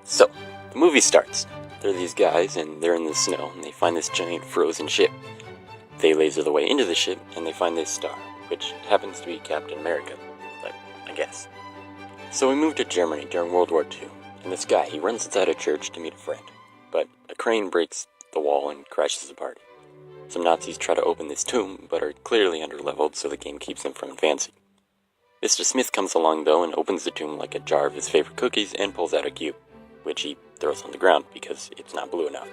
So, the movie starts. There are these guys, and they're in the snow, and they find this giant frozen ship. They laser the way into the ship, and they find this star, which happens to be Captain America, I guess. So we move to Germany during World War II, and this guy, he runs inside a church to meet a friend, but a crane breaks the wall and crashes the party. Some Nazis try to open this tomb, but are clearly underleveled, so the game keeps them from advancing. Mr. Smith comes along, though, and opens the tomb like a jar of his favorite cookies and pulls out a cube, which he throws on the ground because it's not blue enough.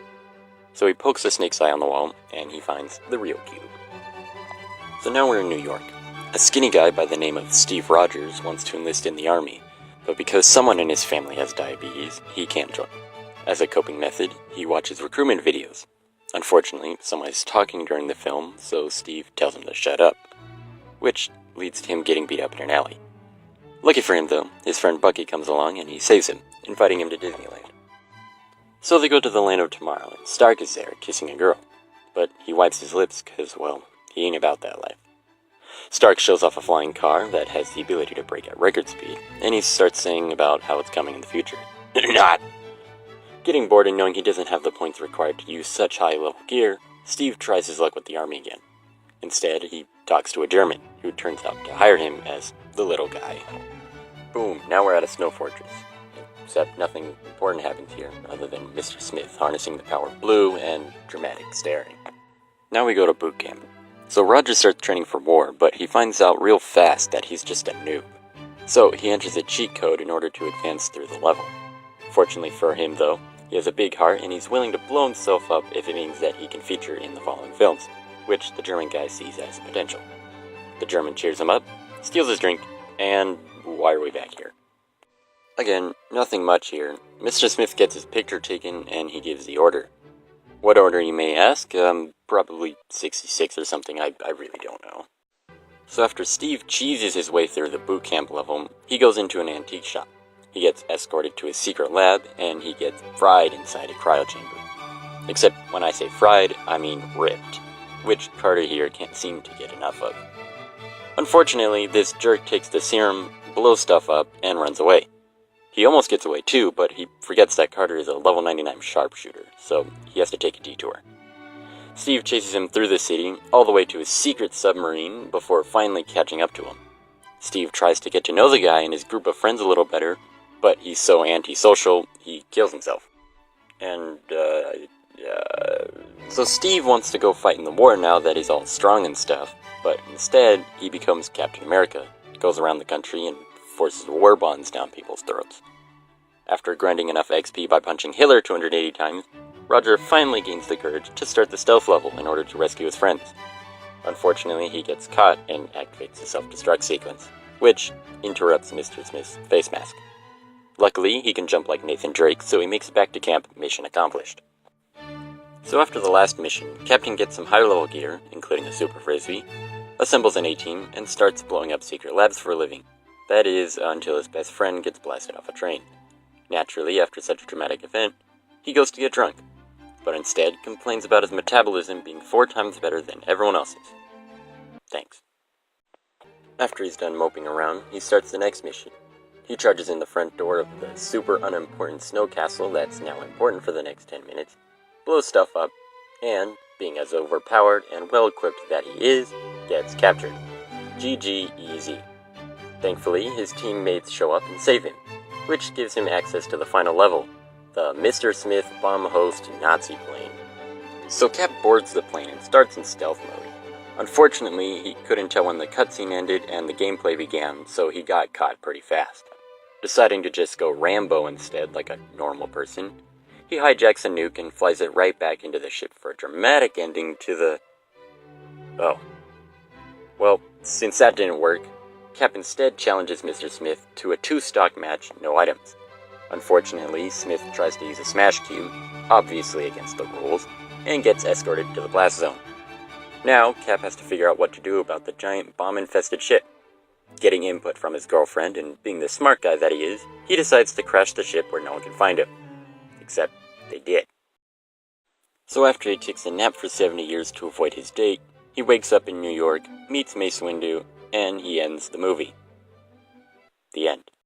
So he pokes a snake's eye on the wall, and he finds the real cube. So now we're in New York. A skinny guy by the name of Steve Rogers wants to enlist in the army, but because someone in his family has diabetes, he can't join. As a coping method, he watches recruitment videos. Unfortunately, someone is talking during the film, so Steve tells him to shut up, which leads to him getting beat up in an alley. Lucky for him, though, his friend Bucky comes along and he saves him, inviting him to Disneyland. So they go to the land of tomorrow, and Stark is there, kissing a girl. But he wipes his lips because, well, he ain't about that life. Stark shows off a flying car that has the ability to brake at record speed, and he starts saying about how it's coming in the future. Not! Getting bored and knowing he doesn't have the points required to use such high-level gear, Steve tries his luck with the army again. Instead, he talks to a German, who turns out to hire him as the little guy. Boom, now we're at a snow fortress. Except nothing important happens here, other than Mr. Smith harnessing the power of blue and dramatic staring. Now we go to boot camp. So Roger starts training for war, but he finds out real fast that he's just a noob. So he enters a cheat code in order to advance through the level. Fortunately for him, though, he has a big heart and he's willing to blow himself up if it means that he can feature in the following films, which the German guy sees as potential. The German cheers him up, steals his drink, and why are we back here? Again, nothing much here. Mr. Smith gets his picture taken and he gives the order. What order, you may ask? Probably 66 or something, I really don't know. So after Steve cheeses his way through the boot camp level, he goes into an antique shop. He gets escorted to his secret lab, and he gets fried inside a cryo chamber. Except when I say fried, I mean ripped, which Carter here can't seem to get enough of. Unfortunately, this jerk takes the serum, blows stuff up, and runs away. He almost gets away too, but he forgets that Carter is a level 99 sharpshooter, so he has to take a detour. Steve chases him through the city, all the way to his secret submarine, before finally catching up to him. Steve tries to get to know the guy and his group of friends a little better, but he's so antisocial, he kills himself. So Steve wants to go fight in the war now that he's all strong and stuff, but instead, he becomes Captain America, goes around the country and forces war bonds down people's throats. After grinding enough XP by punching Hitler 280 times, Roger finally gains the courage to start the stealth level in order to rescue his friends. Unfortunately, he gets caught and activates the self-destruct sequence, which interrupts Mr. Smith's face mask. Luckily, he can jump like Nathan Drake, so he makes it back to camp, mission accomplished. So after the last mission, Captain gets some higher level gear, including a super frisbee, assembles an A-team, and starts blowing up secret labs for a living. That is, until his best friend gets blasted off a train. Naturally, after such a traumatic event, he goes to get drunk, but instead complains about his metabolism being 4 times better than everyone else's. Thanks. After he's done moping around, he starts the next mission. He charges in the front door of the super unimportant snow castle that's now important for the next 10 minutes, blows stuff up, and, being as overpowered and well-equipped that he is, gets captured. GG easy. Thankfully, his teammates show up and save him, which gives him access to the final level, the Mr. Smith bomb host Nazi plane. So Cap boards the plane and starts in stealth mode. Unfortunately, he couldn't tell when the cutscene ended and the gameplay began, so he got caught pretty fast. Deciding to just go Rambo instead, like a normal person, he hijacks a nuke and flies it right back into the ship for a dramatic ending to the... Oh. Well, since that didn't work, Cap instead challenges Mr. Smith to a 2-stock match, no items. Unfortunately, Smith tries to use a smash cube, obviously against the rules, and gets escorted to the blast zone. Now, Cap has to figure out what to do about the giant bomb-infested ship. Getting input from his girlfriend and being the smart guy that he is, he decides to crash the ship where no one can find him. Except, they did. So after he takes a nap for 70 years to avoid his date, he wakes up in New York, meets Mace Windu, and he ends the movie. The end.